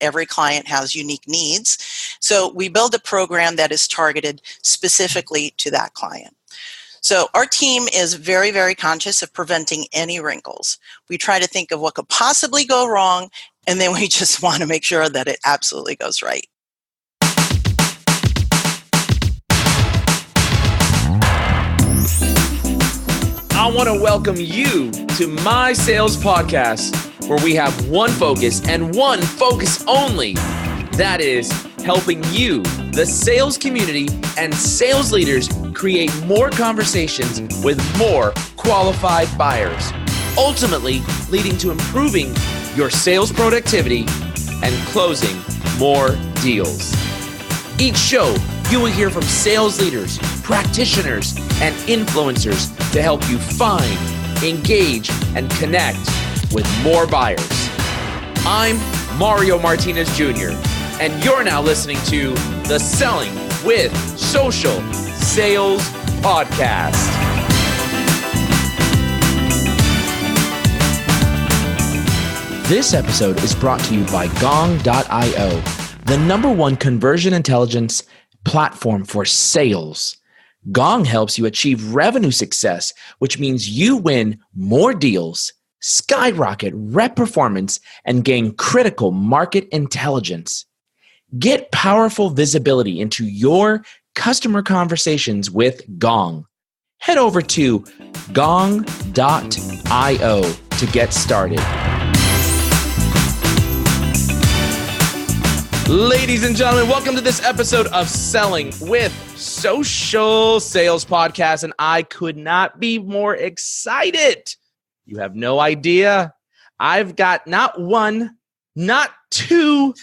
every client has unique needs. So we build a program that is targeted specifically to that client. So our team is very, very conscious of preventing any wrinkles. We try to think of what could possibly go wrong, and then we just want to make sure that it absolutely goes right. I want to welcome you to my sales podcast, where we have one focus and one focus only. That is helping you, the sales community, and sales leaders create more conversations with more qualified buyers, ultimately leading to improving your sales productivity and closing more deals. Each show, you will hear from sales leaders, practitioners, and influencers to help you find, engage, and connect with more buyers. I'm Mario Martinez Jr., and you're now listening to the Selling with Social Sales Podcast. This episode is brought to you by Gong.io, the #1 conversion intelligence platform for sales. Gong helps you achieve revenue success, which means you win more deals, skyrocket rep performance, and gain critical market intelligence. Get powerful visibility into your customer conversations with Gong. Head over to Gong.io to get started. Ladies and gentlemen, welcome to this episode of Selling with Social Sales Podcast, and I could not be more excited. You have no idea. I've got not one, not two,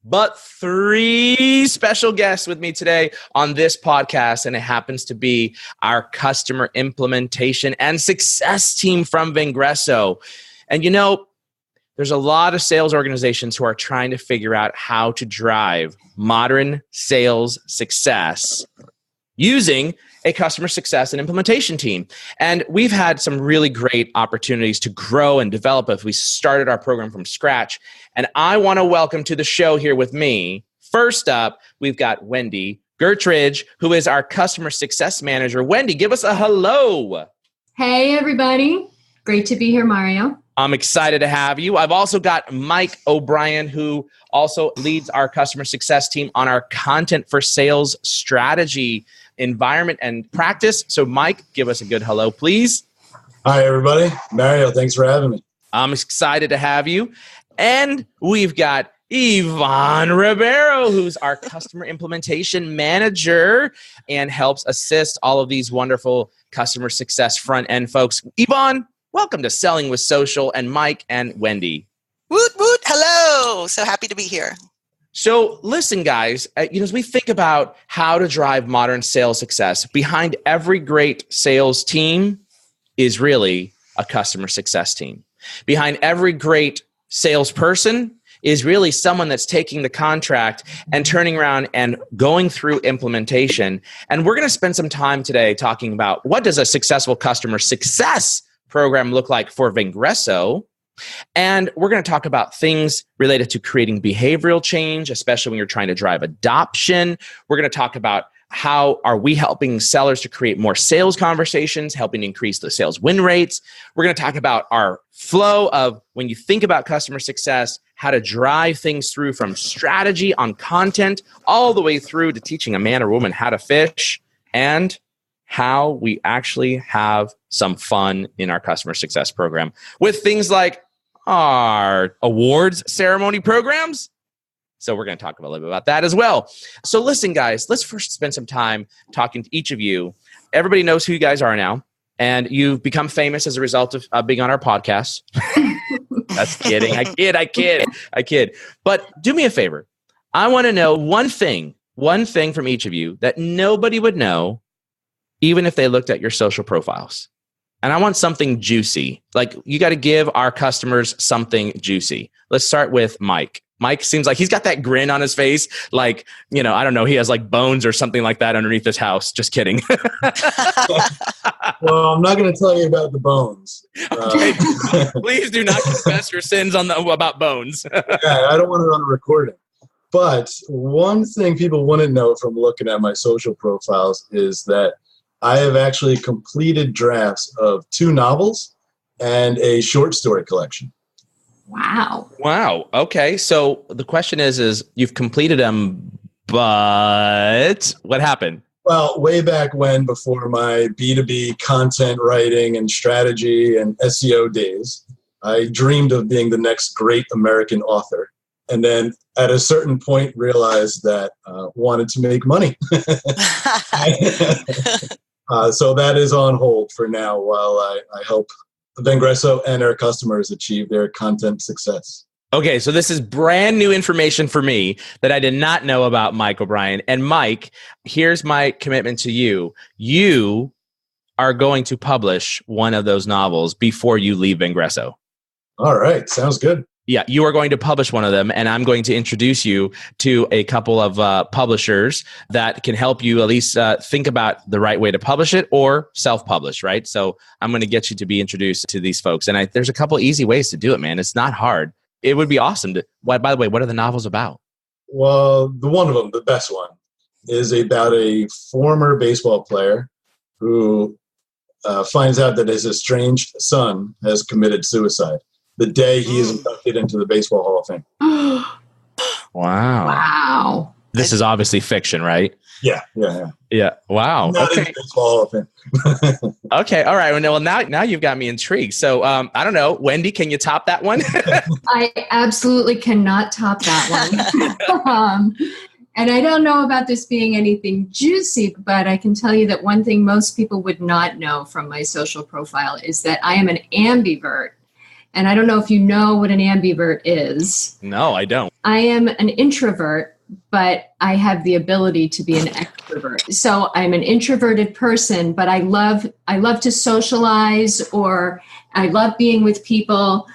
but three special guests with me today on this podcast, and it happens to be our customer implementation and success team from Vengreso. And you know, there's a lot of sales organizations who are trying to figure out how to drive modern sales success using a customer success and implementation team. And we've had some really great opportunities to grow and develop as we started our program from scratch. And I want to welcome to the show here with me, first up, we've got Wendy Gertridge, who is our customer success manager. Wendy, give us a hello. Hey, everybody. Great to be here, Mario. I'm excited to have you. I've also got Mike O'Brien, who also leads our customer success team on our content for sales strategy, environment, and practice. So Mike, give us a good hello, please. Hi, everybody. Mario, thanks for having me. I'm excited to have you. And we've got Ivonne Ribeiro, who's our customer implementation manager and helps assist all of these wonderful customer success front end folks. Ivonne, welcome to Selling with Social, and Mike and Wendy. Woot, woot. Hello. So happy to be here. So listen, guys, as we think about how to drive modern sales success, behind every great sales team is really a customer success team. Behind every great salesperson is really someone that's taking the contract and turning around and going through implementation. And we're going to spend some time today talking about what does a successful customer success program look like for Vengreso. And we're going to talk about things related to creating behavioral change, especially when you're trying to drive adoption. We're going to talk about how are we helping sellers to create more sales conversations, helping increase the sales win rates. We're going to talk about our flow of when you think about customer success, how to drive things through from strategy on content all the way through to teaching a man or woman how to fish, and how we actually have some fun in our customer success program with things like our awards ceremony programs. So we're going to talk a little bit about that as well. So listen, guys, let's first spend some time talking to each of you. Everybody knows who you guys are now, and you've become famous as a result of being on our podcast. That's kidding. I kid. But do me a favor. I want to know one thing from each of you that nobody would know, even if they looked at your social profiles. And I want something juicy. Like, you got to give our customers something juicy. Let's start with Mike. Mike seems like he's got that grin on his face. Like, I don't know, he has like bones or something like that underneath his house. Just kidding. Well, I'm not going to tell you about the bones. Okay. Please do not confess your sins about bones. Yeah, I don't want it on a recording. But one thing people wouldn't know from looking at my social profiles is that I have actually completed drafts of 2 novels and a short story collection. Wow. Wow. Okay. So the question is you've completed them, but what happened? Well, way back when, before my B2B content writing and strategy and SEO days, I dreamed of being the next great American author. And then at a certain point realized that wanted to make money. So that is on hold for now while I help Vengreso and our customers achieve their content success. Okay, so this is brand new information for me that I did not know about Mike O'Brien. And Mike, here's my commitment to you. You are going to publish one of those novels before you leave Vengreso. All right, sounds good. Yeah, you are going to publish one of them, and I'm going to introduce you to a couple of publishers that can help you at least think about the right way to publish it or self-publish, right? So I'm going to get you to be introduced to these folks. And there's a couple easy ways to do it, man. It's not hard. It would be awesome to. By the way, what are the novels about? Well, one of them, the best one, is about a former baseball player who finds out that his estranged son has committed suicide the day he is inducted into the Baseball Hall of Fame. Wow. Wow. This is obviously fiction, right? Yeah. Yeah. Wow. Not in the Baseball Hall of Fame. Okay. All right. Well, now you've got me intrigued. So I don't know, Wendy, can you top that one? I absolutely cannot top that one. And I don't know about this being anything juicy, but I can tell you that one thing most people would not know from my social profile is that I am an ambivert. And I don't know if you know what an ambivert is. No, I don't. I am an introvert, but I have the ability to be an extrovert. So I'm an introverted person, but I love to socialize, or I love being with people,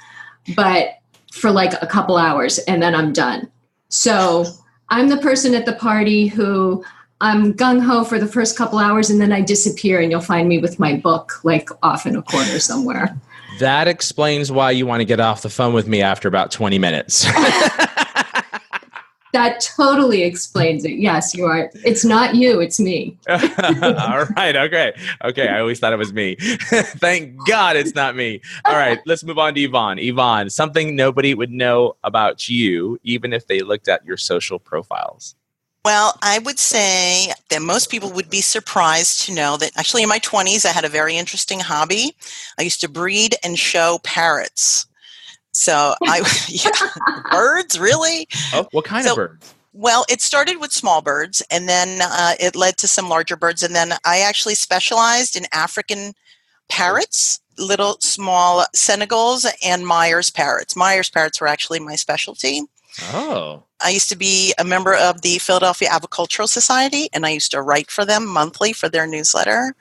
but for like a couple hours and then I'm done. So I'm the person at the party who I'm gung-ho for the first couple hours and then I disappear, and you'll find me with my book like off in a corner somewhere. That explains why you want to get off the phone with me after about 20 minutes. That totally explains it. Yes, you are. It's not you, it's me. All right. Okay. I always thought it was me. Thank God it's not me. All right. Let's move on to Ivonne. Ivonne, something nobody would know about you, even if they looked at your social profiles. Well, I would say that most people would be surprised to know that actually in my 20s, I had a very interesting hobby. I used to breed and show parrots. So birds, really? Oh, what kind of birds? Well, it started with small birds, and then it led to some larger birds. And then I actually specialized in African parrots, little small Senegals, and Myers parrots. Myers parrots were actually my specialty. Oh. I used to be a member of the Philadelphia Avicultural Society, and I used to write for them monthly for their newsletter.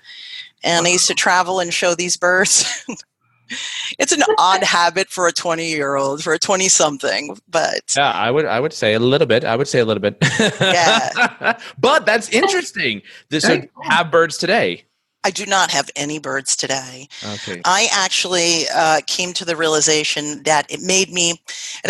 And I used to travel and show these birds. It's an odd habit for a 20-year-old, for a 20-something, but yeah, I would say a little bit. Yeah. But that's interesting. So have birds today. I do not have any birds today. Okay. I actually came to the realization that it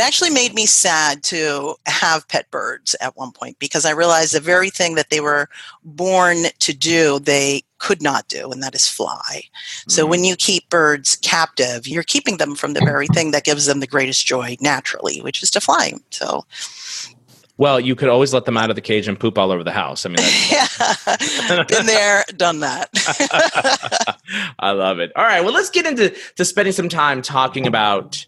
actually made me sad to have pet birds at one point, because I realized the very thing that they were born to do, they could not do, and that is fly. So when you keep birds captive, you're keeping them from the very thing that gives them the greatest joy naturally, which is to fly. So. Well, you could always let them out of the cage and poop all over the house. I mean, yeah, been there, done that. I love it. All right, well, let's get into spending some time talking about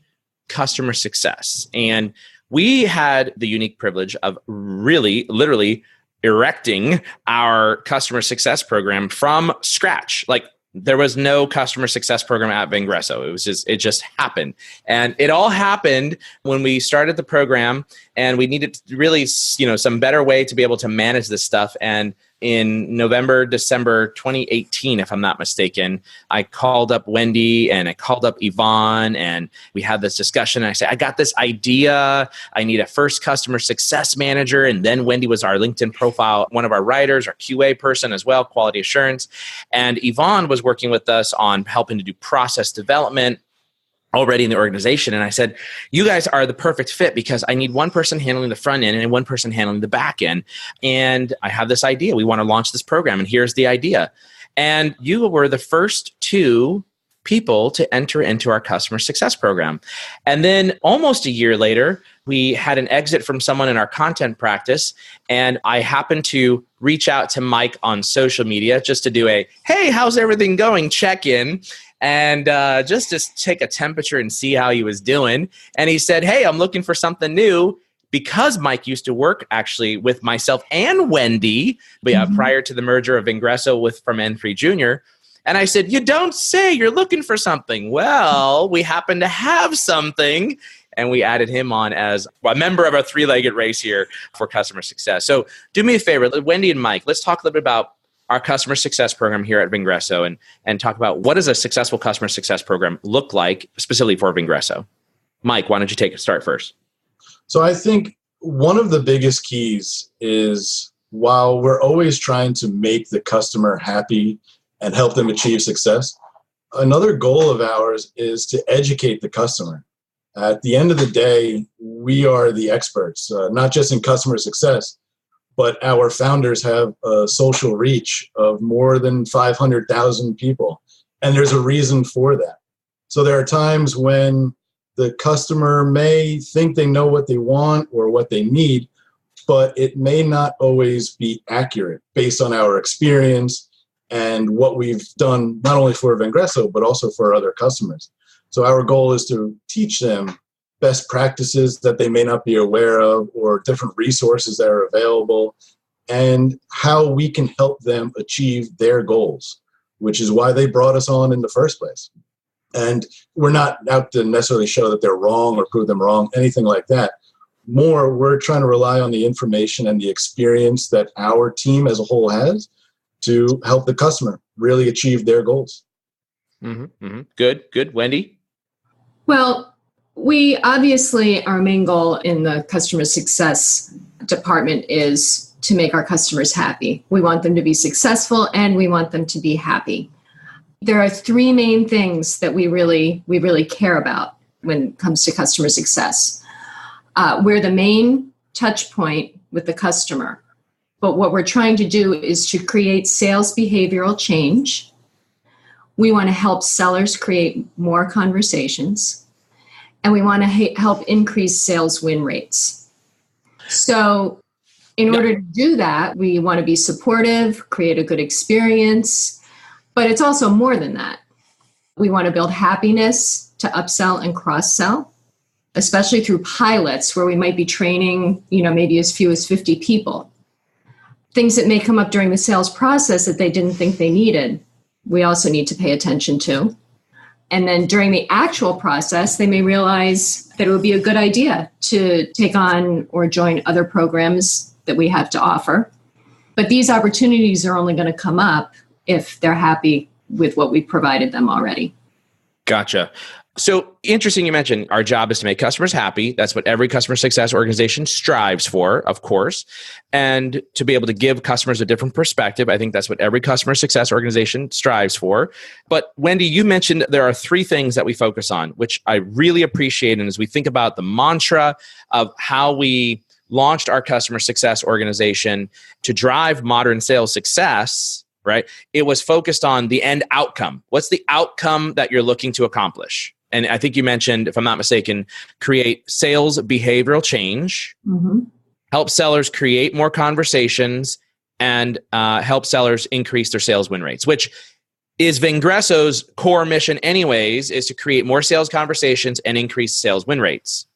customer success. And we had the unique privilege of really, literally erecting our customer success program from scratch. Like, there was no customer success program at Vengreso. It just happened. And it all happened when we started the program, and we needed really, some better way to be able to manage this stuff. And in November, December 2018, if I'm not mistaken. I called up Wendy and I called up Ivonne, and we had this discussion. And I said, I got this idea. I need a first customer success manager. And then Wendy was our LinkedIn profile, one of our writers, our QA person as well, quality assurance. And Ivonne was working with us on helping to do process development already in the organization. And I said, you guys are the perfect fit because I need one person handling the front end and one person handling the back end. And I have this idea. We want to launch this program, and here's the idea. And you were the first two people to enter into our customer success program. And then almost a year later, we had an exit from someone in our content practice. And I happened to reach out to Mike on social media just to do a, hey, how's everything going? Check in. And just to take a temperature and see how he was doing. And he said, hey, I'm looking for something new, because Mike used to work actually with myself and Wendy prior to the merger of Vengreso from N3 Jr. And I said, you don't say, you're looking for something. Well, we happen to have something. And we added him on as a member of our three-legged race here for customer success. So do me a favor, Wendy and Mike, let's talk a little bit about our customer success program here at Vengreso and talk about what does a successful customer success program look like specifically for Vengreso. Mike, why don't you take a start first? So I think one of the biggest keys is, while we're always trying to make the customer happy and help them achieve success, another goal of ours is to educate the customer. At the end of the day, we are the experts, not just in customer success, but our founders have a social reach of more than 500,000 people. And there's a reason for that. So there are times when the customer may think they know what they want or what they need, but it may not always be accurate based on our experience and what we've done, not only for Vengreso, but also for other customers. So our goal is to teach them best practices that they may not be aware of, or different resources that are available, and how we can help them achieve their goals, which is why they brought us on in the first place. And we're not out to necessarily show that they're wrong or prove them wrong, anything like that. More, we're trying to rely on the information and the experience that our team as a whole has to help the customer really achieve their goals. Good. Wendy? Well, we obviously, our main goal in the customer success department is to make our customers happy. We want them to be successful and we want them to be happy. There are three main things that we really care about when it comes to customer success. We're the main touch point with the customer, but what we're trying to do is to create sales behavioral change. We want to help sellers create more conversations. And we want to help increase sales win rates. So in order to do that, we want to be supportive, create a good experience, but it's also more than that. We want to build happiness to upsell and cross-sell, especially through pilots where we might be training, maybe as few as 50 people. Things that may come up during the sales process that they didn't think they needed, we also need to pay attention to. And then during the actual process, they may realize that it would be a good idea to take on or join other programs that we have to offer. But these opportunities are only going to come up if they're happy with what we've provided them already. Gotcha. So interesting you mentioned our job is to make customers happy. That's what every customer success organization strives for, of course. And to be able to give customers a different perspective, I think that's what every customer success organization strives for. But Wendy, you mentioned there are three things that we focus on, which I really appreciate. And as we think about the mantra of how we launched our customer success organization to drive modern sales success, right? It was focused on the end outcome. What's the outcome that you're looking to accomplish? And I think you mentioned, if I'm not mistaken, create sales behavioral change, help sellers create more conversations, and help sellers increase their sales win rates, which is Vengreso's core mission anyways, is to create more sales conversations and increase sales win rates.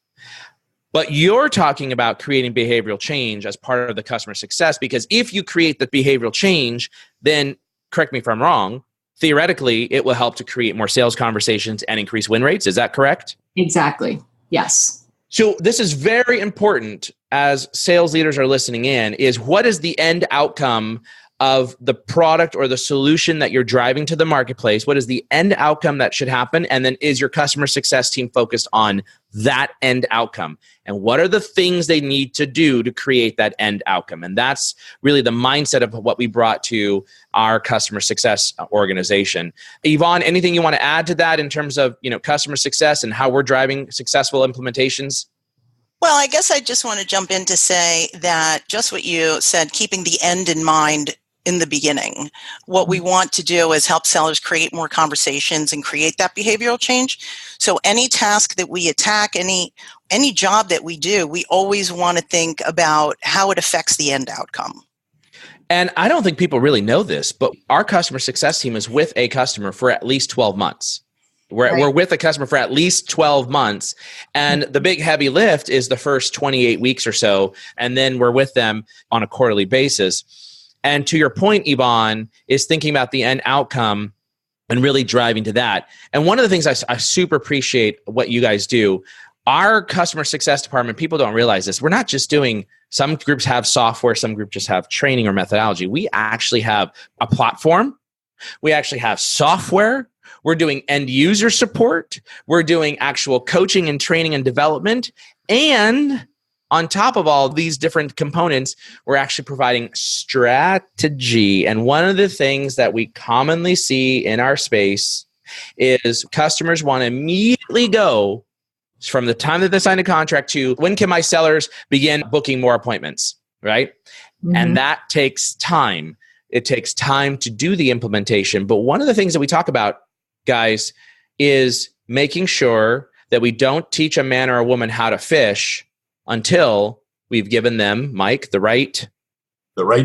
But you're talking about creating behavioral change as part of the customer success, because if you create the behavioral change, then, correct me if I'm wrong, theoretically, it will help to create more sales conversations and increase win rates. Is that correct? Exactly. Yes. So this is very important as sales leaders are listening in, is what is the end outcome of the product or the solution that you're driving to the marketplace? What is the end outcome that should happen? And then is your customer success team focused on that end outcome? And what are the things they need to do to create that end outcome? And that's really the mindset of what we brought to our customer success organization. Ivonne, anything you want to add to that in terms of, customer success and how we're driving successful implementations? Well, I guess I just want to jump in to say that just what you said, keeping the end in mind in the beginning. What we want to do is help sellers create more conversations and create that behavioral change. So any task that we attack, any job that we do, we always want to think about how it affects the end outcome. And I don't think people really know this, but our customer success team is with a customer for at least 12 months. We're with a customer for at least 12 months. And the big heavy lift is the first 28 weeks or so. And then we're with them on a quarterly basis. And to your point, Ivonne, is thinking about the end outcome and really driving to that. And one of the things I super appreciate what you guys do, our customer success department, people don't realize this. We're not just doing, some groups have software, some groups just have training or methodology. We actually have a platform. We actually have software. We're doing end user support. We're doing actual coaching and training and development. And on top of all these different components, we're actually providing strategy. And one of the things that we commonly see in our space is customers want to immediately go from the time that they sign a contract to when can my sellers begin booking more appointments, right? Mm-hmm. And that takes time. It takes time to do the implementation. But one of the things that we talk about, guys, is making sure that we don't teach a man or a woman how to fish until we've given them, Mike, the right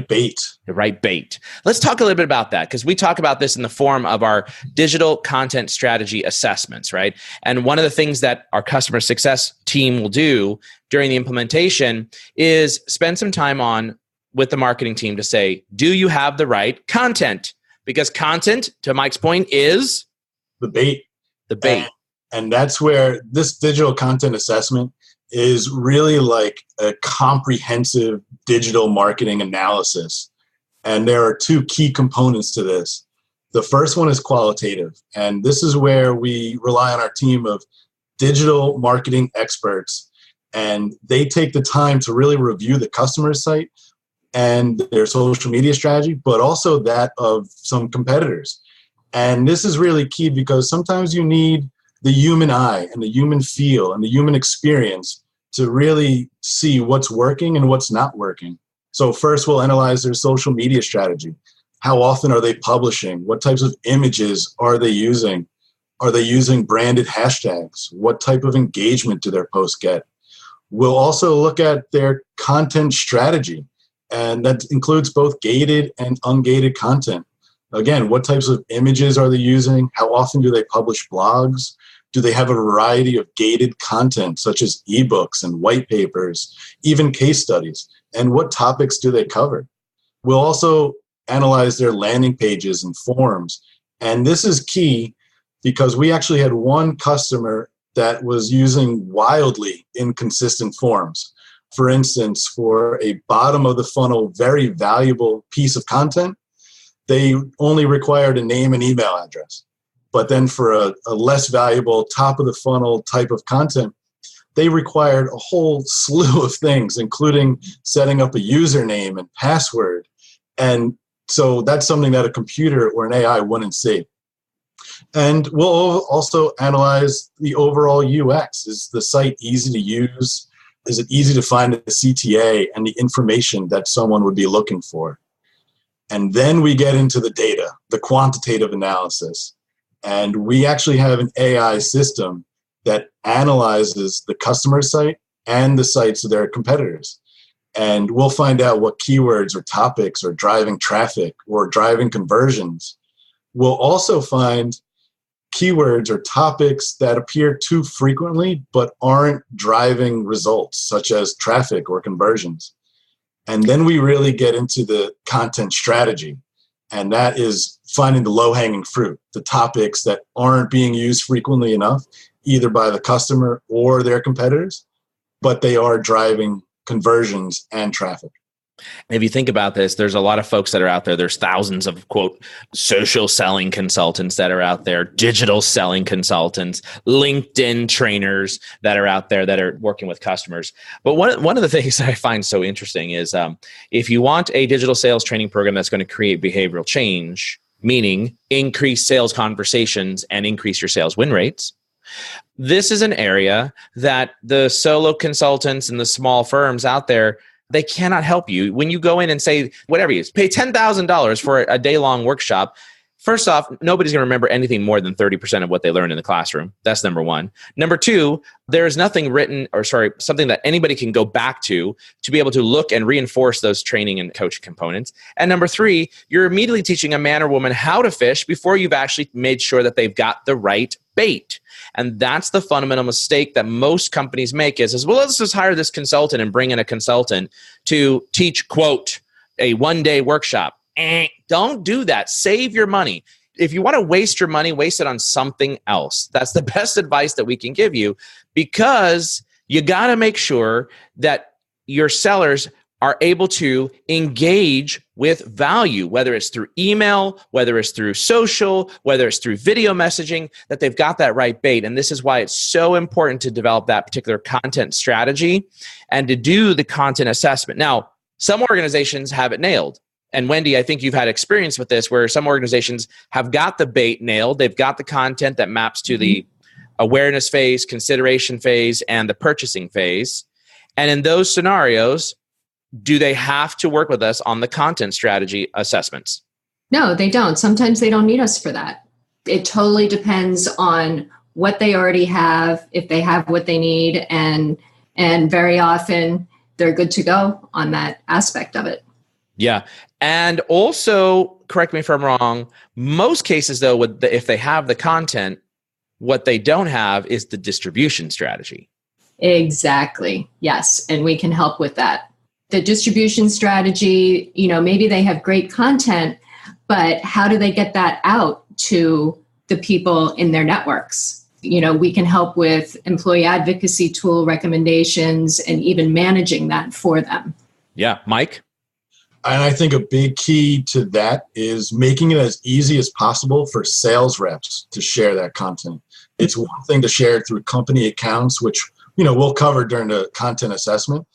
bait. The right bait. Let's talk a little bit about that, because we talk about this in the form of our digital content strategy assessments, right? And one of the things that our customer success team will do during the implementation is spend some time with the marketing team to say, do you have the right content? Because content, to Mike's point, is the bait. The bait. And that's where this digital content assessment is really like a comprehensive digital marketing analysis. And there are two key components to this. The first one is qualitative. And this is where we rely on our team of digital marketing experts. And they take the time to really review the customer's site and their social media strategy, but also that of some competitors. And this is really key because sometimes you need the human eye and the human feel and the human experience to really see what's working and what's not working. So first we'll analyze their social media strategy. How often are they publishing? What types of images are they using? Are they using branded hashtags? What type of engagement do their posts get? We'll also look at their content strategy, and that includes both gated and ungated content. Again, what types of images are they using? How often do they publish blogs? Do they have a variety of gated content, such as ebooks and white papers, even case studies? And what topics do they cover? We'll also analyze their landing pages and forums. And this is key because we actually had one customer that was using wildly inconsistent forms. For instance, for a bottom of the funnel, very valuable piece of content, they only required a name and email address. But then for a less valuable top of the funnel type of content, they required a whole slew of things, including setting up a username and password. And so that's something that a computer or an AI wouldn't see. And we'll also analyze the overall UX. Is the site easy to use? Is it easy to find the CTA and the information that someone would be looking for? And then we get into the data, the quantitative analysis. And we actually have an AI system that analyzes the customer site and the sites of their competitors. And we'll find out what keywords or topics are driving traffic or driving conversions. We'll also find keywords or topics that appear too frequently but aren't driving results, such as traffic or conversions. And then we really get into the content strategy. And that is finding the low-hanging fruit, the topics that aren't being used frequently enough, either by the customer or their competitors, but they are driving conversions and traffic. If you think about this, there's a lot of folks that are out there. There's thousands of, quote, social selling consultants that are out there, digital selling consultants, LinkedIn trainers that are out there that are working with customers. But one of the things that I find so interesting is if you want a digital sales training program that's going to create behavioral change, meaning increase sales conversations and increase your sales win rates, this is an area that the solo consultants and the small firms out there, they cannot help you. When you go in and say, whatever it is, pay $10,000 for a day-long workshop, first off, nobody's going to remember anything more than 30% of what they learned in the classroom. That's number one. Number two, there is nothing something that anybody can go back to be able to look and reinforce those training and coaching components. And number three, you're immediately teaching a man or woman how to fish before you've actually made sure that they've got the right bait. And that's the fundamental mistake that most companies make is, well, let's just hire this consultant and bring in a consultant to teach, quote, a one-day workshop. Don't do that. Save your money. If you want to waste your money, waste it on something else. That's the best advice that we can give you, because you got to make sure that your sellers are able to engage with value, whether it's through email, whether it's through social, whether it's through video messaging, that they've got that right bait. And this is why it's so important to develop that particular content strategy and to do the content assessment. Now, some organizations have it nailed. And Wendy, I think you've had experience with this where some organizations have got the bait nailed. They've got the content that maps to the awareness phase, consideration phase, and the purchasing phase. And in those scenarios, do they have to work with us on the content strategy assessments? No, they don't. Sometimes they don't need us for that. It totally depends on what they already have, if they have what they need, and very often they're good to go on that aspect of it. Yeah. And also, correct me if I'm wrong, most cases though, if they have the content, what they don't have is the distribution strategy. Exactly. Yes. And we can help with that. The distribution strategy, maybe they have great content, but how do they get that out to the people in their networks? We can help with employee advocacy tool recommendations and even managing that for them. Yeah. Mike? And I think a big key to that is making it as easy as possible for sales reps to share that content. It's one thing to share it through company accounts, which, we'll cover during the content assessment,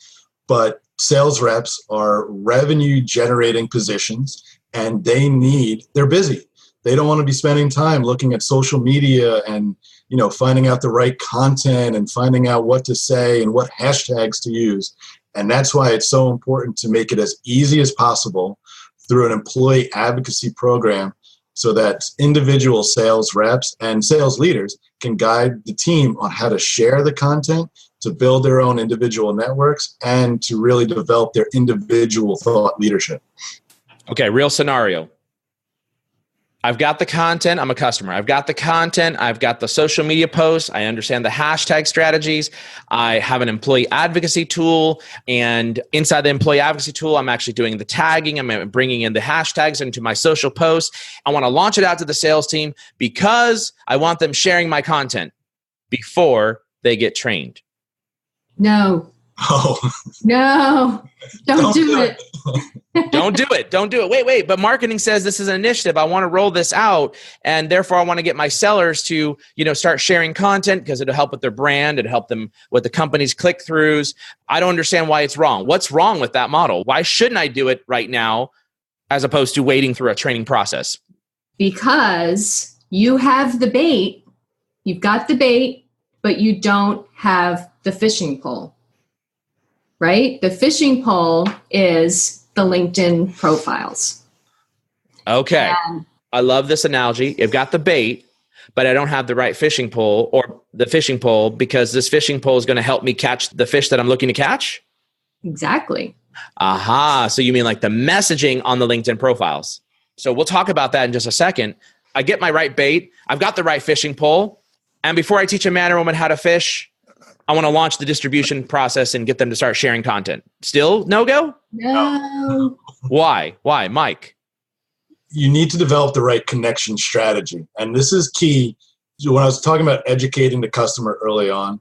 but sales reps are revenue generating positions and they're busy. They don't want to be spending time looking at social media and, finding out the right content and finding out what to say and what hashtags to use. And that's why it's so important to make it as easy as possible through an employee advocacy program so that individual sales reps and sales leaders can guide the team on how to share the content, to build their own individual networks, and to really develop their individual thought leadership. Okay, real scenario. I've got the content. I'm a customer. I've got the content. I've got the social media posts. I understand the hashtag strategies. I have an employee advocacy tool. And inside the employee advocacy tool, I'm actually doing the tagging. I'm bringing in the hashtags into my social posts. I want to launch it out to the sales team because I want them sharing my content before they get trained. No. Oh. No. Don't do it. Don't do it. Don't do it. Wait. But marketing says this is an initiative. I want to roll this out. And therefore I want to get my sellers to, start sharing content because it'll help with their brand. It'll help them with the company's click-throughs. I don't understand why it's wrong. What's wrong with that model? Why shouldn't I do it right now as opposed to waiting through a training process? Because you have the bait. You've got the bait, but you don't have the fishing pole. Right? The fishing pole is the LinkedIn profiles. Okay. I love this analogy. You've got the bait, but I don't have the right fishing pole or the fishing pole because this fishing pole is going to help me catch the fish that I'm looking to catch? Exactly. Aha. So you mean like the messaging on the LinkedIn profiles. So we'll talk about that in just a second. I get my right bait. I've got the right fishing pole. And before I teach a man or woman how to fish, I want to launch the distribution process and get them to start sharing content. Still no-go? No. Why? Mike? You need to develop the right connection strategy. And this is key. When I was talking about educating the customer early on,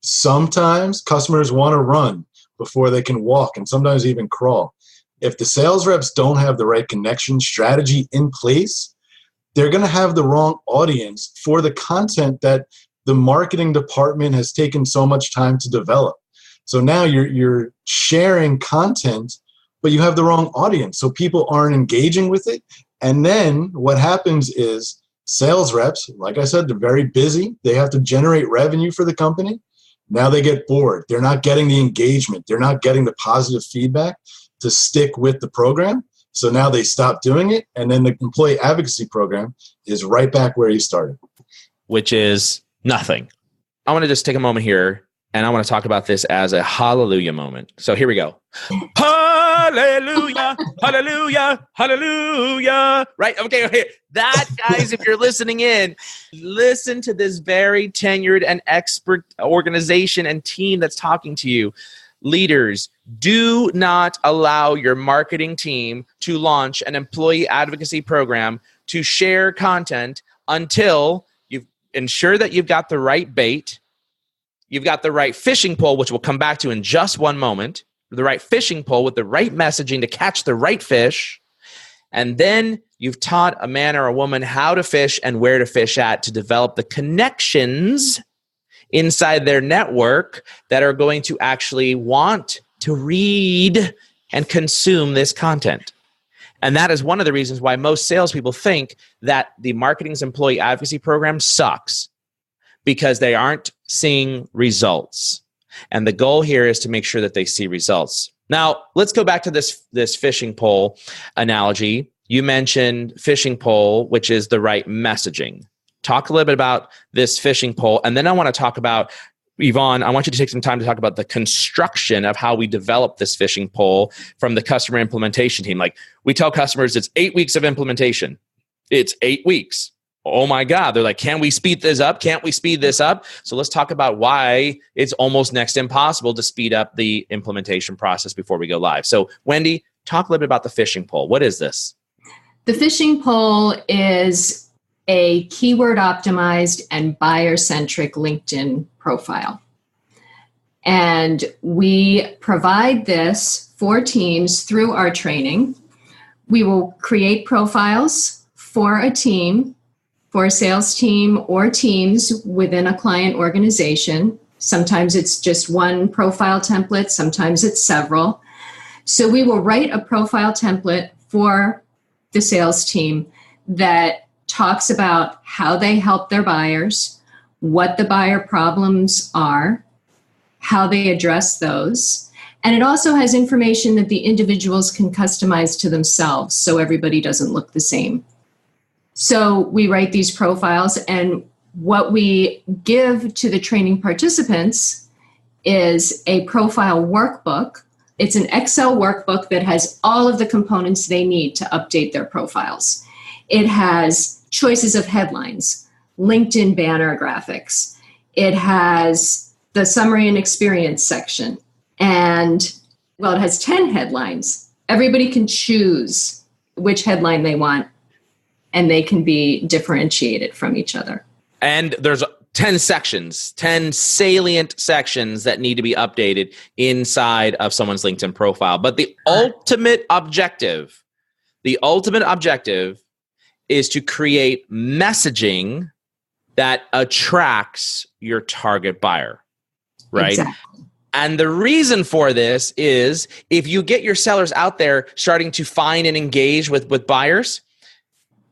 sometimes customers want to run before they can walk and sometimes even crawl. If the sales reps don't have the right connection strategy in place, they're going to have the wrong audience for the content that the marketing department has taken so much time to develop. So now you're sharing content, but you have the wrong audience. So people aren't engaging with it. And then what happens is sales reps, like I said, they're very busy. They have to generate revenue for the company. Now they get bored. They're not getting the engagement. They're not getting the positive feedback to stick with the program. So now they stop doing it. And then the employee advocacy program is right back where you started. Which is nothing. I want to just take a moment here and I want to talk about this as a hallelujah moment. So here we go. Hallelujah, hallelujah, hallelujah. Right? Okay. That, guys, if you're listening in, listen to this very tenured and expert organization and team that's talking to you. Leaders, do not allow your marketing team to launch an employee advocacy program to share content until you've ensured that you've got the right bait, you've got the right fishing pole, which we'll come back to in just one moment, the right fishing pole with the right messaging to catch the right fish, and then you've taught a man or a woman how to fish and where to fish at to develop the connections inside their network that are going to actually want to read and consume this content. And that is one of the reasons why most salespeople think that the marketing's employee advocacy program sucks, because they aren't seeing results. And the goal here is to make sure that they see results. Now, let's go back to this fishing pole analogy. You mentioned fishing pole, which is the right messaging. Talk a little bit about this fishing pole. And then I want to talk about, Ivonne, I want you to take some time to talk about the construction of how we develop this fishing pole from the customer implementation team. Like, we tell customers it's 8 weeks of implementation. It's 8 weeks. Oh my God. They're like, can we speed this up? Can't we speed this up? So let's talk about why it's almost next to impossible to speed up the implementation process before we go live. So Wendy, talk a little bit about the fishing pole. What is this? The fishing pole is a keyword optimized and buyer-centric LinkedIn profile. And we provide this for teams through our training. We will create profiles for a team, for a sales team or teams within a client organization. Sometimes it's just one profile template, sometimes it's several. So we will write a profile template for the sales team that talks about how they help their buyers, what the buyer problems are, how they address those. And it also has information that the individuals can customize to themselves so everybody doesn't look the same. So we write these profiles, and what we give to the training participants is a profile workbook. It's an Excel workbook that has all of the components they need to update their profiles. It has choices of headlines, LinkedIn banner graphics. It has the summary and experience section. And, well, it has 10 headlines. Everybody can choose which headline they want, and they can be differentiated from each other. And there's 10 sections, 10 salient sections that need to be updated inside of someone's LinkedIn profile. But the ultimate objective is to create messaging that attracts your target buyer, right? Exactly. And the reason for this is if you get your sellers out there starting to find and engage with buyers.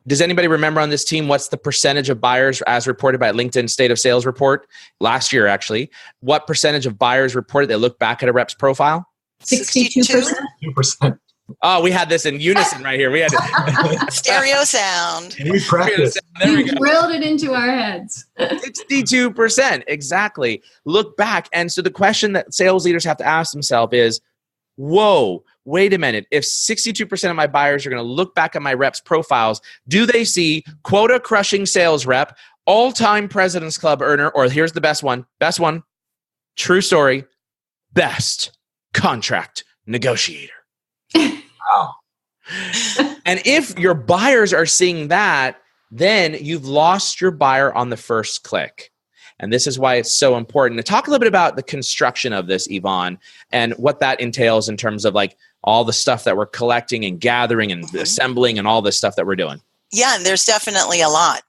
Does anybody remember on this team what's the percentage of buyers as reported by LinkedIn State of Sales report last year, actually? What percentage of buyers reported they look back at a rep's profile? 62%. 2%. Oh, we had this in unison right here. We had stereo sound. We practiced. There we We go. drilled it into our heads. 62%. Exactly. Look back. And so the question that sales leaders have to ask themselves is, whoa, wait a minute. If 62% of my buyers are going to look back at my reps' profiles, do they see quota crushing sales rep, all-time President's Club earner, or here's the best one, true story, best contract negotiator? Wow. And if your buyers are seeing that, then you've lost your buyer on the first click. And this is why it's so important. Talk a little bit about the construction of this, Ivonne, and what that entails in terms of like all the stuff that we're collecting and gathering and assembling and all this stuff that we're doing. Yeah, and there's definitely a lot.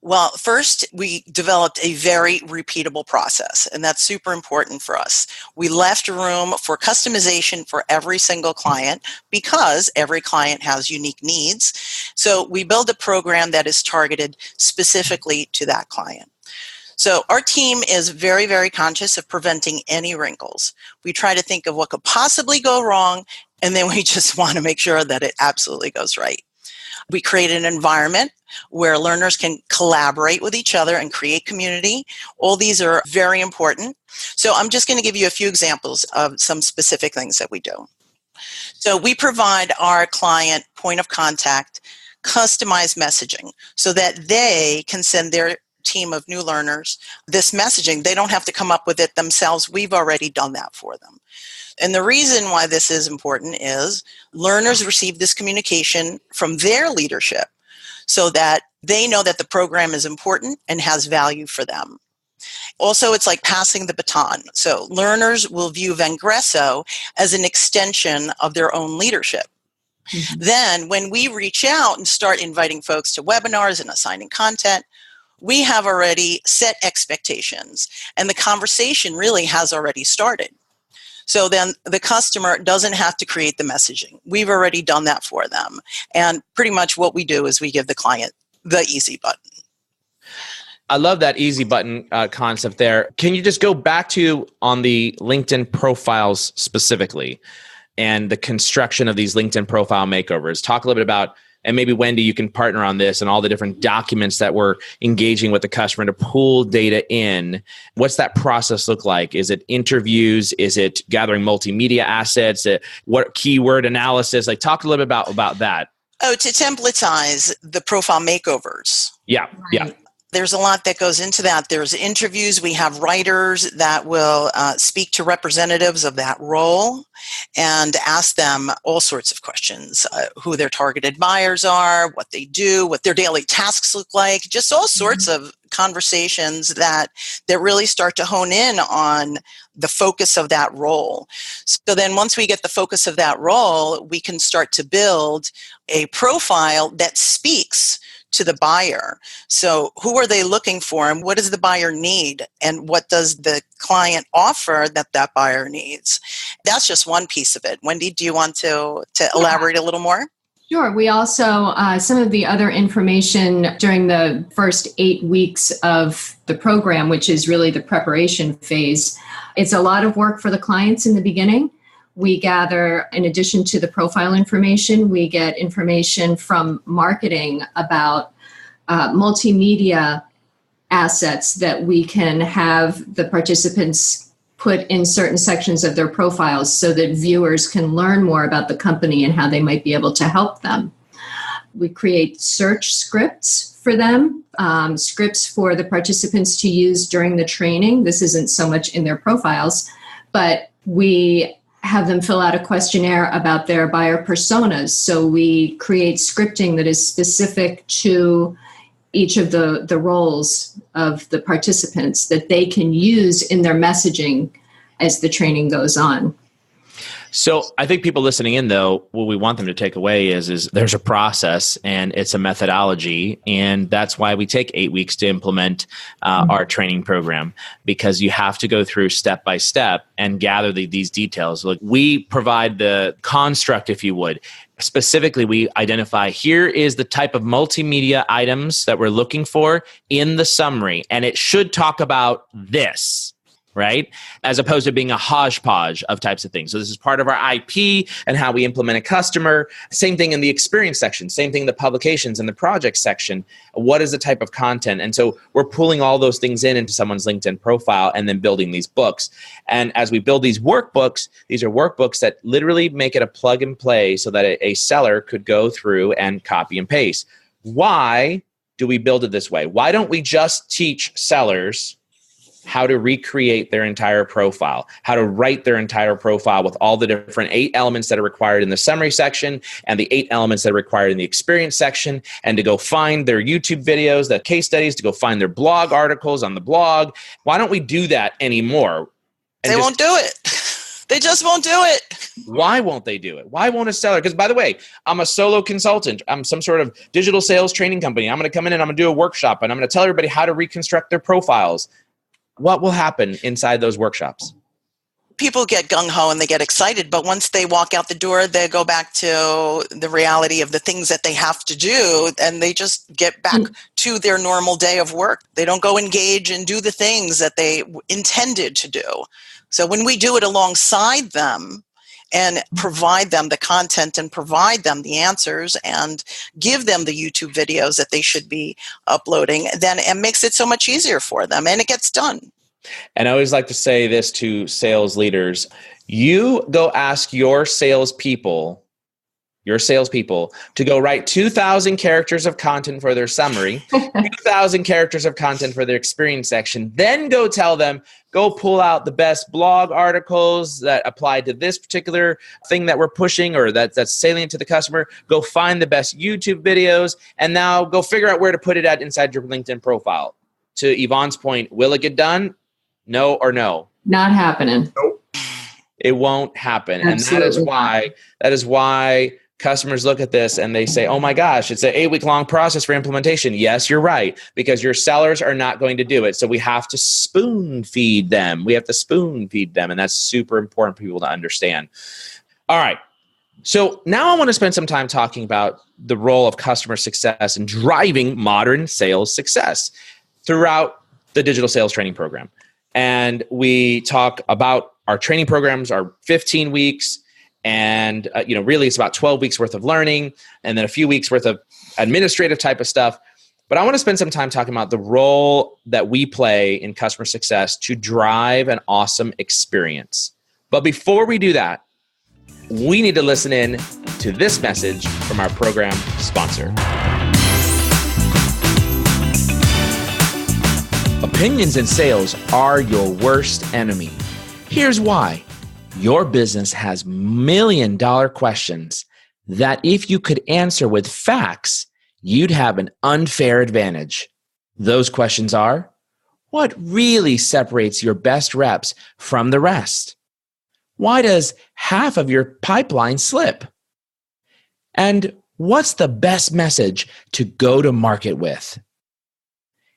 Well, first, we developed a very repeatable process, and that's super important for us. We left room for customization for every single client because every client has unique needs. So we build a program that is targeted specifically to that client. So our team is very, very conscious of preventing any wrinkles. We try to think of what could possibly go wrong, and then we just want to make sure that it absolutely goes right. We create an environment where learners can collaborate with each other and create community. All these are very important. So I'm just going to give you a few examples of some specific things that we do. So we provide our client point of contact customized messaging so that they can send their team of new learners this messaging. They don't have to come up with it themselves. We've already done that for them. And the reason why this is important is learners receive this communication from their leadership so that they know that the program is important and has value for them. Also, it's like passing the baton. So learners will view Vengreso as an extension of their own leadership. Mm-hmm. Then when we reach out and start inviting folks to webinars and assigning content, we have already set expectations and the conversation really has already started. So then the customer doesn't have to create the messaging. We've already done that for them. And pretty much what we do is we give the client the easy button. I love that easy button concept there. Can you just go back to on the LinkedIn profiles specifically and the construction of these LinkedIn profile makeovers? Talk a little bit about, and maybe Wendy, you can partner on this and all the different documents that we're engaging with the customer to pull data in. What's that process look like? Is it interviews? Is it gathering multimedia assets? What keyword analysis? Like talk a little bit about that. Oh, to templatize the profile makeovers. Yeah, yeah. There's a lot that goes into that. There's interviews. We have writers that will speak to representatives of that role and ask them all sorts of questions, who their targeted buyers are, what they do, what their daily tasks look like, just all sorts of conversations that really start to hone in on the focus of that role. So then once we get the focus of that role, we can start to build a profile that speaks to the buyer. So who are they looking for and what does the buyer need and what does the client offer that buyer needs? That's just one piece of it. Wendy, do you want to elaborate a little more? Sure. We also, some of the other information during the first 8 weeks of the program, which is really the preparation phase, it's a lot of work for the clients in the beginning. We gather, in addition to the profile information, we get information from marketing about multimedia assets that we can have the participants put in certain sections of their profiles so that viewers can learn more about the company and how they might be able to help them. We create search scripts for them, scripts for the participants to use during the training. This isn't so much in their profiles, but we have them fill out a questionnaire about their buyer personas. So we create scripting that is specific to each of the roles of the participants that they can use in their messaging as the training goes on. So I think people listening in, though, what we want them to take away is there's a process and it's a methodology. And that's why we take 8 weeks to implement our training program, because you have to go through step by step and gather these details. Look, we provide the construct, if you would. Specifically, we identify here is the type of multimedia items that we're looking for in the summary. And it should talk about this. Right? As opposed to being a hodgepodge of types of things. So this is part of our IP and how we implement a customer. Same thing in the experience section. Same thing in the publications and the project section. What is the type of content? And so we're pulling all those things into someone's LinkedIn profile and then building these books. And as we build these workbooks, these are workbooks that literally make it a plug and play so that a seller could go through and copy and paste. Why do we build it this way? Why don't we just teach sellers how to recreate their entire profile, how to write their entire profile with all the different 8 elements that are required in the summary section and the 8 elements that are required in the experience section, and to go find their YouTube videos, the case studies, to go find their blog articles on the blog. Why don't we do that anymore? They won't do it. They just won't do it. Why won't they do it? Why won't a seller? Because by the way, I'm a solo consultant. I'm some sort of digital sales training company. I'm going to come in and I'm going to do a workshop and I'm going to tell everybody how to reconstruct their profiles. What will happen inside those workshops? People get gung-ho and they get excited, but once they walk out the door, they go back to the reality of the things that they have to do, and they just get back to their normal day of work. They don't go engage and do the things that they intended to do. So when we do it alongside them and provide them the content and provide them the answers and give them the YouTube videos that they should be uploading, then it makes it so much easier for them, and it gets done. And I always like to say this to sales leaders. You go ask your salespeople to go write 2,000 characters of content for their summary, 2,000 characters of content for their experience section. Then go tell them, go pull out the best blog articles that apply to this particular thing that we're pushing or that's salient to the customer. Go find the best YouTube videos, and now go figure out where to put it at inside your LinkedIn profile. To Yvonne's point, will it get done? No or no? Not happening. Nope. It won't happen. Absolutely. And that is why customers look at this and they say, oh my gosh, it's an 8-week-long process for implementation. Yes, you're right, because your sellers are not going to do it. So we have to spoon feed them. And that's super important for people to understand. All right. So now I want to spend some time talking about the role of customer success in driving modern sales success throughout the digital sales training program. And we talk about our training programs are 15 weeks. And, really it's about 12 weeks worth of learning and then a few weeks worth of administrative type of stuff. But I want to spend some time talking about the role that we play in customer success to drive an awesome experience. But before we do that, we need to listen in to this message from our program sponsor. Opinions in sales are your worst enemy. Here's why. Your business has million-dollar questions that if you could answer with facts, you'd have an unfair advantage. Those questions are, what really separates your best reps from the rest? Why does half of your pipeline slip? And what's the best message to go to market with?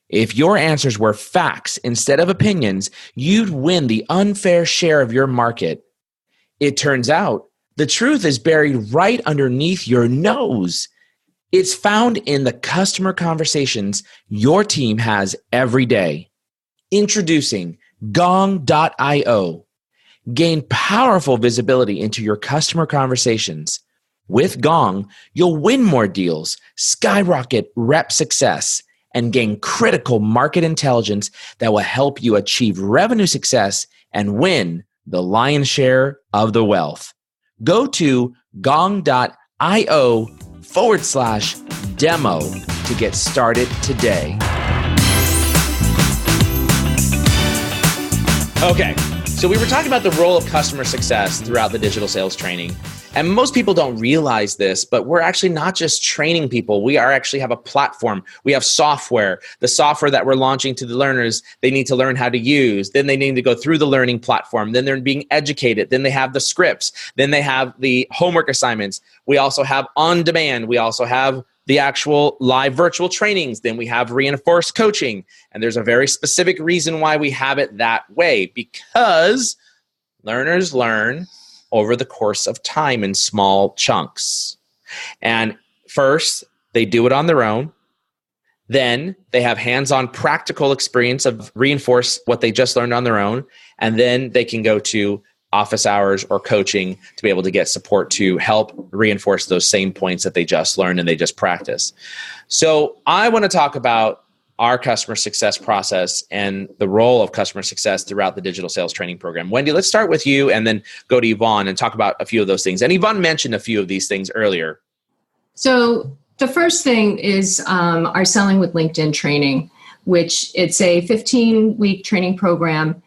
If your answers were facts instead of opinions, you'd win the unfair share of your market. It turns out the truth is buried right underneath your nose. It's found in the customer conversations your team has every day. Introducing Gong.io. Gain powerful visibility into your customer conversations. With Gong, you'll win more deals, skyrocket rep success, and gain critical market intelligence that will help you achieve revenue success and win the lion's share of the wealth. Go to gong.io/demo to get started today. Okay, so we were talking about the role of customer success throughout the digital sales training. And most people don't realize this, but we're actually not just training people. We actually have a platform. We have software. The software that we're launching to the learners, they need to learn how to use. Then they need to go through the learning platform. Then they're being educated. Then they have the scripts. Then they have the homework assignments. We also have on demand. We also have the actual live virtual trainings. Then we have reinforced coaching. And there's a very specific reason why we have it that way, because learners learn over the course of time in small chunks. And first, they do it on their own. Then they have hands-on practical experience of reinforce what they just learned on their own. And then they can go to office hours or coaching to be able to get support to help reinforce those same points that they just learned and they just practice. So I want to talk about our customer success process and the role of customer success throughout the digital sales training program. Wendy, let's start with you and then go to Yvonne and talk about a few of those things. And Yvonne mentioned a few of these things earlier. So the first thing is our Selling with LinkedIn training. which it's a 15-week training program.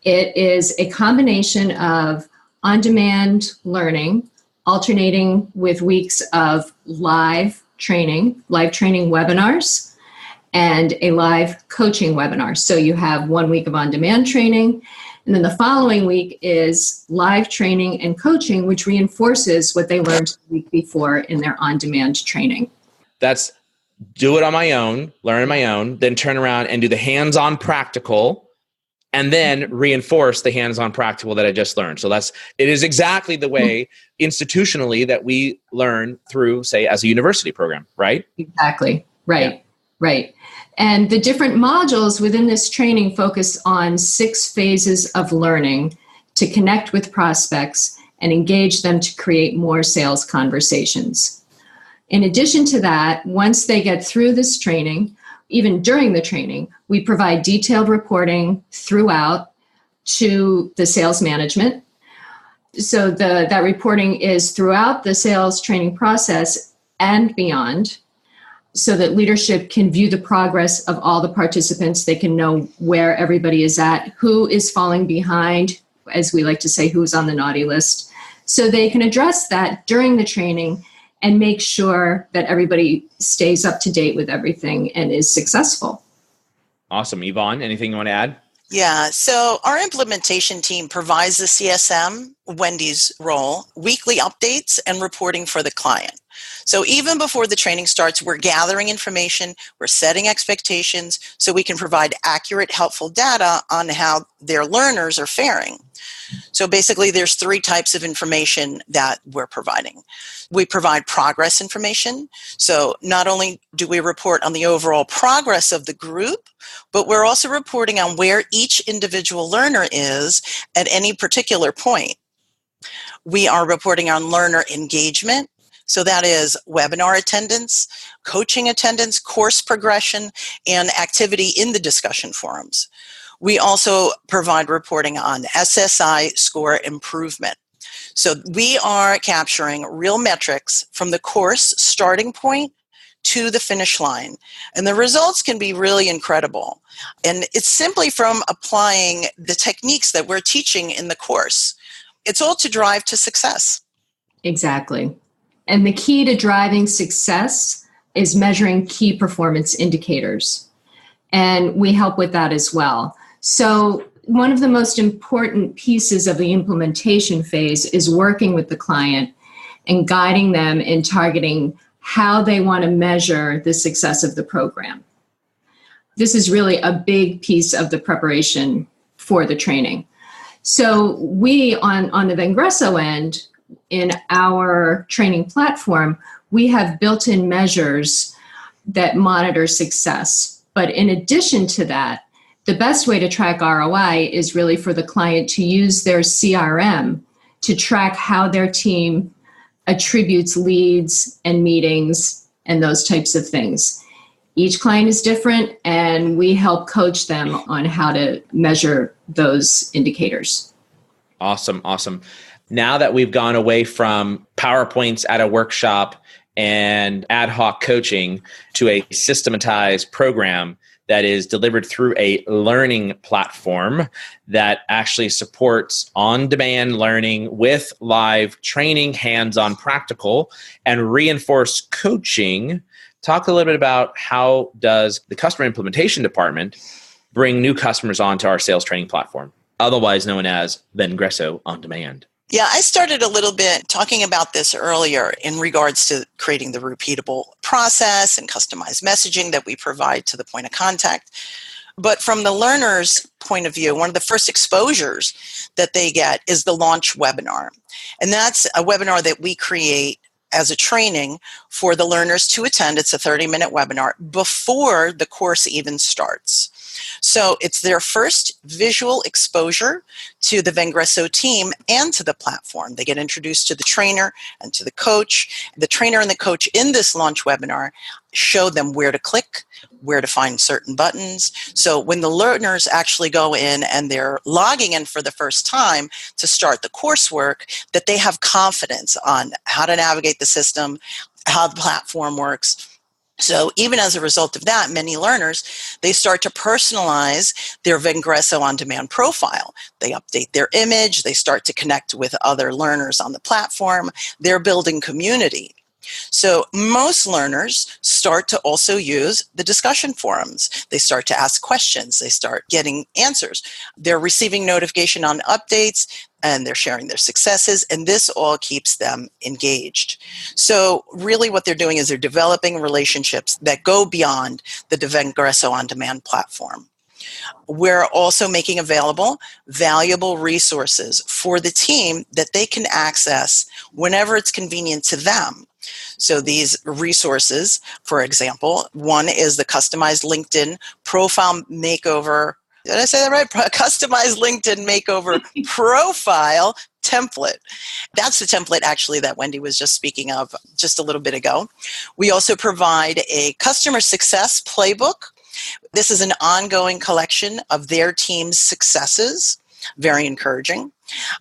It is a combination of on-demand learning, alternating with weeks of live training webinars, and a live coaching webinar. So you have 1 week of on-demand training, and then the following week is live training and coaching, which reinforces what they learned the week before in their on-demand training. That's do it on my own, learn on my own, then turn around and do the hands-on practical, and then reinforce the hands-on practical that I just learned. So it is exactly the way institutionally that we learn through, say, as a university program, right? Exactly. Right. Yeah. Right. And the different modules within this training focus on 6 phases of learning to connect with prospects and engage them to create more sales conversations. In addition to that, once they get through this training, even during the training, we provide detailed reporting throughout to the sales management. So that reporting is throughout the sales training process and beyond, so that leadership can view the progress of all the participants. They can know where everybody is at, who is falling behind, as we like to say, who's on the naughty list. So they can address that during the training and make sure that everybody stays up to date with everything and is successful. Awesome. Ivonne, anything you want to add? Yeah, so our implementation team provides the CSM, Wendy's role, weekly updates and reporting for the client. So even before the training starts, we're gathering information, we're setting expectations so we can provide accurate, helpful data on how their learners are faring. So basically, there's 3 types of information that we're providing. We provide progress information. So not only do we report on the overall progress of the group, but we're also reporting on where each individual learner is at any particular point. We are reporting on learner engagement. So that is webinar attendance, coaching attendance, course progression, and activity in the discussion forums. We also provide reporting on SSI score improvement. So we are capturing real metrics from the course starting point to the finish line. And the results can be really incredible. And it's simply from applying the techniques that we're teaching in the course. It's all to drive to success. Exactly. And the key to driving success is measuring key performance indicators. And we help with that as well. So one of the most important pieces of the implementation phase is working with the client and guiding them in targeting how they want to measure the success of the program. This is really a big piece of the preparation for the training. So we, on the Vengreso end, in our training platform, we have built-in measures that monitor success. But in addition to that, the best way to track ROI is really for the client to use their CRM to track how their team attributes leads and meetings and those types of things. Each client is different, and we help coach them on how to measure those indicators. Awesome. Now that we've gone away from PowerPoints at a workshop and ad hoc coaching to a systematized program that is delivered through a learning platform that actually supports on-demand learning with live training, hands-on practical, and reinforced coaching, talk a little bit about how does the customer implementation department bring new customers onto our sales training platform, otherwise known as Vengreso On Demand. Yeah, I started a little bit talking about this earlier in regards to creating the repeatable process and customized messaging that we provide to the point of contact. But from the learner's point of view, one of the first exposures that they get is the launch webinar. And that's a webinar that we create as a training for the learners to attend. It's a 30-minute webinar before the course even starts. So it's their first visual exposure to the Vengreso team and to the platform. They get introduced to the trainer and to the coach. The trainer and the coach in this launch webinar show them where to click, where to find certain buttons. So when the learners actually go in and they're logging in for the first time to start the coursework, that they have confidence on how to navigate the system, how the platform works. So even as a result of that, many learners, they start to personalize their Vengreso on-demand profile. They update their image. They start to connect with other learners on the platform. They're building community. So most learners start to also use the discussion forums. They start to ask questions. They start getting answers. They're receiving notification on updates, and they're sharing their successes, and this all keeps them engaged. So really what they're doing is they're developing relationships that go beyond the Vengreso on-demand platform. We're also making available valuable resources for the team that they can access whenever it's convenient to them. So these resources, for example, one is the customized LinkedIn profile makeover. Did I say that right? Customized LinkedIn makeover profile template. That's the template actually that Wendy was just speaking of just a little bit ago. We also provide a customer success playbook. This is an ongoing collection of their team's successes. Very encouraging.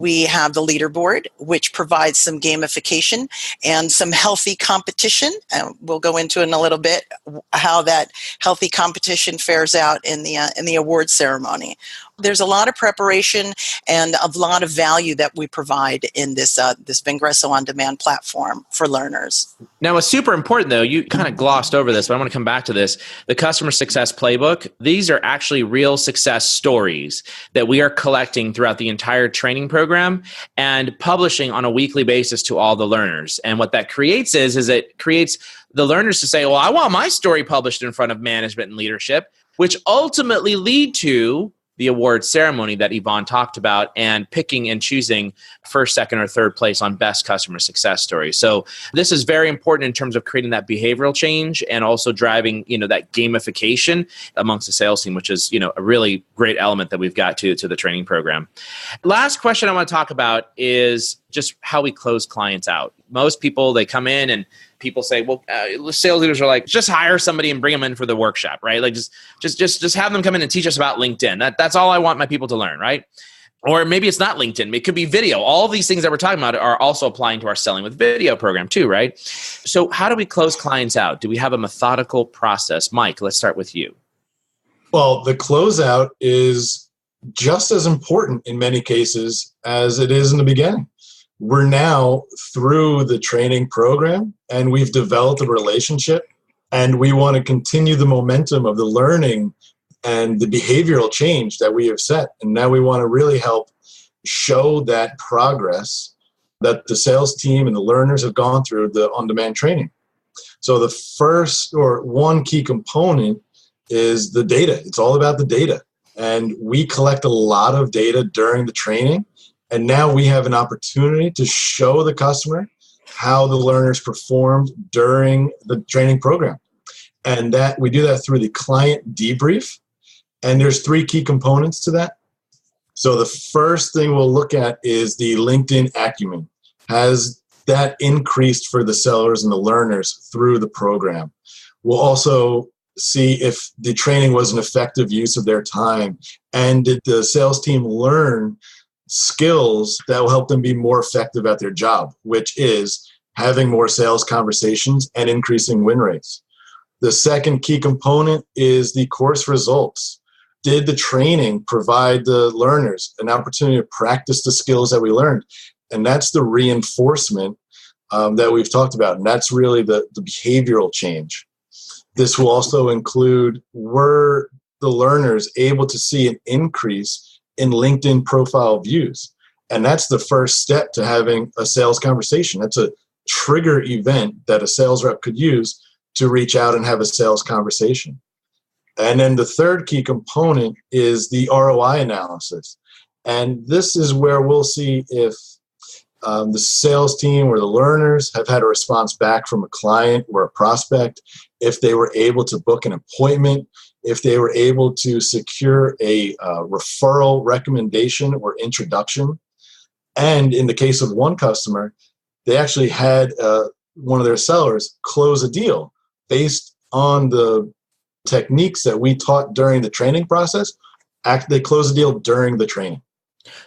We have the leaderboard, which provides some gamification and some healthy competition. And we'll go into in a little bit how that healthy competition fares out in the award ceremony. There's a lot of preparation and a lot of value that we provide in this Vengreso on-demand platform for learners. Now, what's super important, though, you kind of glossed over this, but I want to come back to this. The Customer Success Playbook, these are actually real success stories that we are collecting throughout the entire training program and publishing on a weekly basis to all the learners. And what that creates is it creates the learners to say, well, I want my story published in front of management and leadership, which ultimately lead to the award ceremony that Ivonne talked about and picking and choosing first, second, or third place on best customer success stories. So this is very important in terms of creating that behavioral change and also driving, that gamification amongst the sales team, which is, a really great element that we've got to the training program. Last question I want to talk about is just how we close clients out. Most people, they come in and people say, well, sales leaders are like, just hire somebody and bring them in for the workshop, right? Like just have them come in and teach us about LinkedIn. That's all I want my people to learn, right? Or maybe it's not LinkedIn. It could be video. All of these things that we're talking about are also applying to our Selling with Video program too, right? So how do we close clients out? Do we have a methodical process? Mike, let's start with you. Well, the closeout is just as important in many cases as it is in the beginning. We're now through the training program and we've developed a relationship, and we want to continue the momentum of the learning and the behavioral change that we have set. And now we want to really help show that progress that the sales team and the learners have gone through the on-demand training. So the first or one key component is the data. It's all about the data. And we collect a lot of data during the training. And now we have an opportunity to show the customer how the learners performed during the training program. And that we do that through the client debrief. And there's 3 key components to that. So the first thing we'll look at is the LinkedIn acumen. Has that increased for the sellers and the learners through the program? We'll also see if the training was an effective use of their time. And did the sales team learn skills that will help them be more effective at their job, which is having more sales conversations and increasing win rates. The second key component is the course results. Did the training provide the learners an opportunity to practice the skills that we learned? And that's the reinforcement that we've talked about. And that's really the behavioral change. This will also include, were the learners able to see an increase in LinkedIn profile views? And that's the first step to having a sales conversation. That's a trigger event that a sales rep could use to reach out and have a sales conversation. And then the third key component is the ROI analysis. And this is where we'll see if the sales team or the learners have had a response back from a client or a prospect, if they were able to book an appointment, if they were able to secure a referral recommendation or introduction. And in the case of one customer, they actually had one of their sellers close a deal based on the techniques that we taught during the training process. They closed a deal during the training.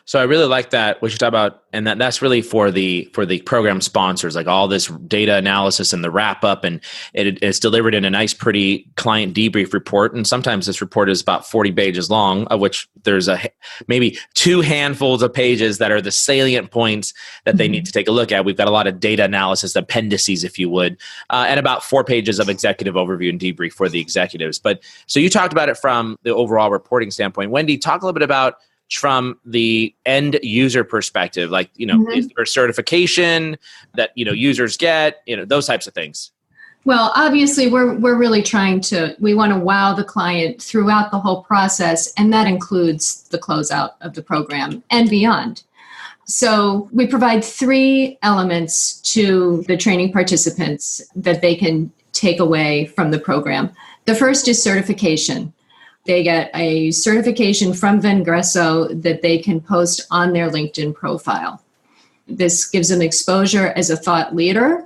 So I really like that, what you talk about, and that's really for the program sponsors, like all this data analysis and the wrap up, and it's delivered in a nice, pretty client debrief report. And sometimes this report is about 40 pages long, of which there's maybe 2 handfuls of pages that are the salient points that they need to take a look at. We've got a lot of data analysis, appendices, if you would, and about 4 pages of executive overview and debrief for the executives. But so you talked about it from the overall reporting standpoint. Wendy, talk a little bit about from the end user perspective, like, is there a certification that, users get, those types of things? Well, obviously we're really we want to wow the client throughout the whole process. And that includes the closeout of the program and beyond. So we provide 3 elements to the training participants that they can take away from the program. The first is certification. They get a certification from Vengreso that they can post on their LinkedIn profile. This gives them exposure as a thought leader.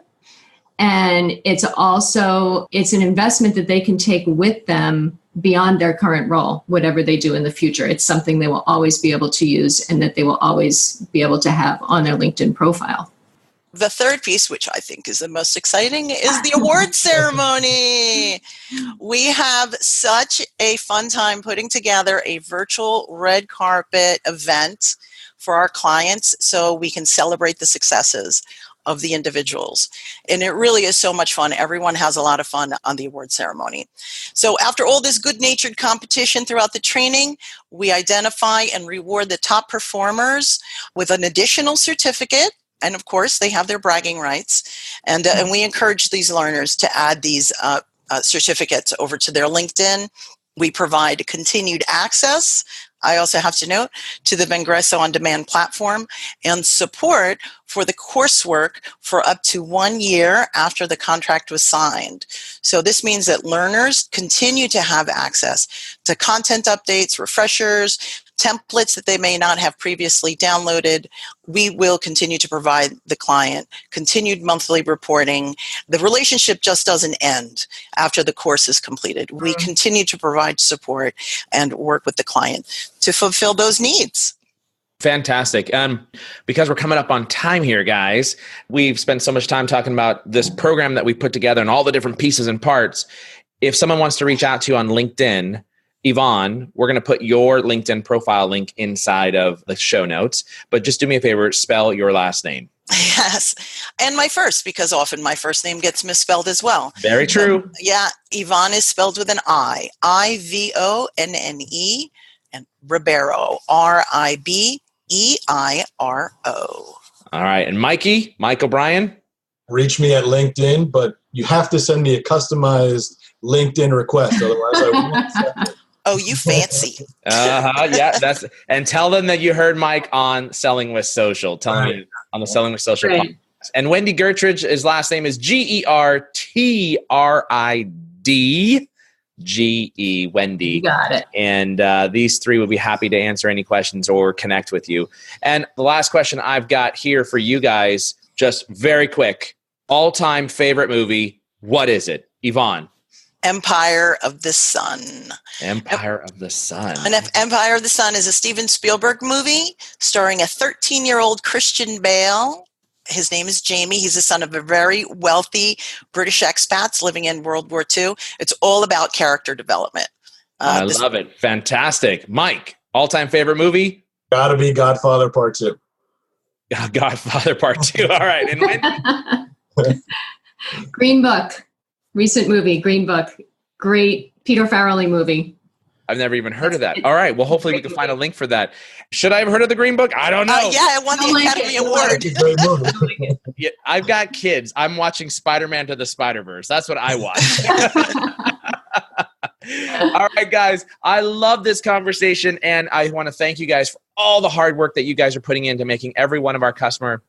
And it's an investment that they can take with them beyond their current role, whatever they do in the future. It's something they will always be able to use and that they will always be able to have on their LinkedIn profile. The third piece, which I think is the most exciting, is the award ceremony. We have such a fun time putting together a virtual red carpet event for our clients so we can celebrate the successes of the individuals. And it really is so much fun. Everyone has a lot of fun on the award ceremony. So after all this good-natured competition throughout the training, we identify and reward the top performers with an additional certificate. And of course, they have their bragging rights. And we encourage these learners to add these certificates over to their LinkedIn. We provide continued access, I also have to note, to the Vengreso On Demand platform and support for the coursework for up to 1 year after the contract was signed. So this means that learners continue to have access to content updates, refreshers, templates that they may not have previously downloaded. We will continue to provide the client continued monthly reporting. The relationship just doesn't end after the course is completed. We continue to provide support and work with the client to fulfill those needs. Fantastic. Because we're coming up on time here, guys, we've spent so much time talking about this program that we put together and all the different pieces and parts. If someone wants to reach out to you on LinkedIn, Ivonne, we're going to put your LinkedIn profile link inside of the show notes, but just do me a favor, spell your last name. Yes. And my first, because often my first name gets misspelled as well. Very true. Yeah. Ivonne is spelled with an I, Ivonne, and Ribeiro, Ribeiro. All right. And Mike O'Brien? Reach me at LinkedIn, but you have to send me a customized LinkedIn request. Otherwise, I won't accept it. Oh, you fancy. Yeah, and tell them that you heard Mike on Selling with Social. Tell them on the Selling with Social podcast. And Wendy Gertridge, his last name is Gertridge, Wendy. You got it. And these 3 would be happy to answer any questions or connect with you. And the last question I've got here for you guys, just very quick, all-time favorite movie, what is it? Ivonne. Empire of the Sun. Empire of the Sun. And Empire of the Sun is a Steven Spielberg movie starring a 13-year-old Christian Bale. His name is Jamie. He's the son of a very wealthy British expats living in World War II. It's all about character development. I love it. Fantastic. Mike, all-time favorite movie? Gotta be Godfather Part 2. Godfather Part 2. All right. And Wendy? Green Book. Recent movie, Green Book. Great Peter Farrelly movie. I've never even heard of that. All right. Well, hopefully we can find a link for that. Should I have heard of the Green Book? I don't know. Yeah, it won the Academy Award. Yeah, I've got kids. I'm watching Spider-Man to the Spider-Verse. That's what I watch. All right, guys. I love this conversation, and I want to thank you guys for all the hard work that you guys are putting into making every one of our customer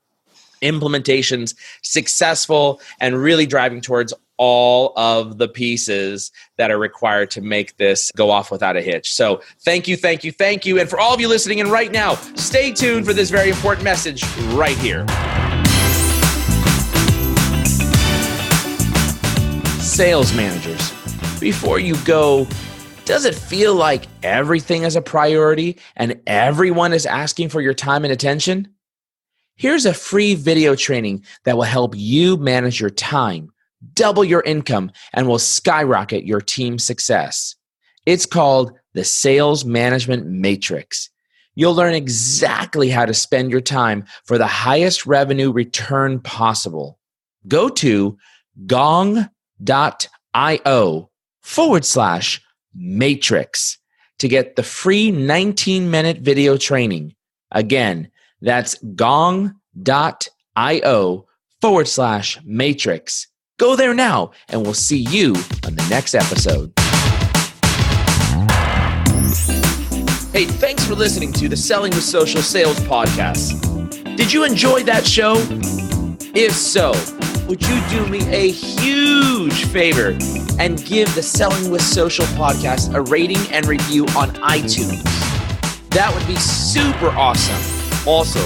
implementations successful and really driving towards all of the pieces that are required to make this go off without a hitch. So thank you. And for all of you listening in right now, stay tuned for this very important message right here. Sales managers, before you go Does it feel like everything is a priority and everyone is asking for your time and attention? Here's a free video training that will help you manage your time, double your income, and will skyrocket your team's success. It's called the Sales Management Matrix. You'll learn exactly how to spend your time for the highest revenue return possible. Go to gong.io/matrix to get the free 19-minute video training. Again, that's gong.io/matrix. Go there now, and we'll see you on the next episode. Hey, thanks for listening to the Selling with Social Sales podcast. Did you enjoy that show? If so, would you do me a huge favor and give the Selling with Social podcast a rating and review on iTunes? That would be super awesome. Also,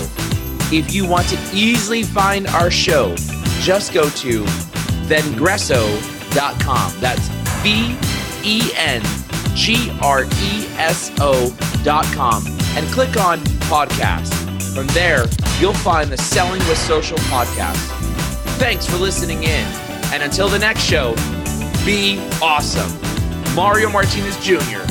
if you want to easily find our show, just go to Vengreso.com. That's VENGRESO.com and click on podcast. From there, you'll find the Selling with Social podcast. Thanks for listening in. And until the next show, be awesome. Mario Martinez Jr.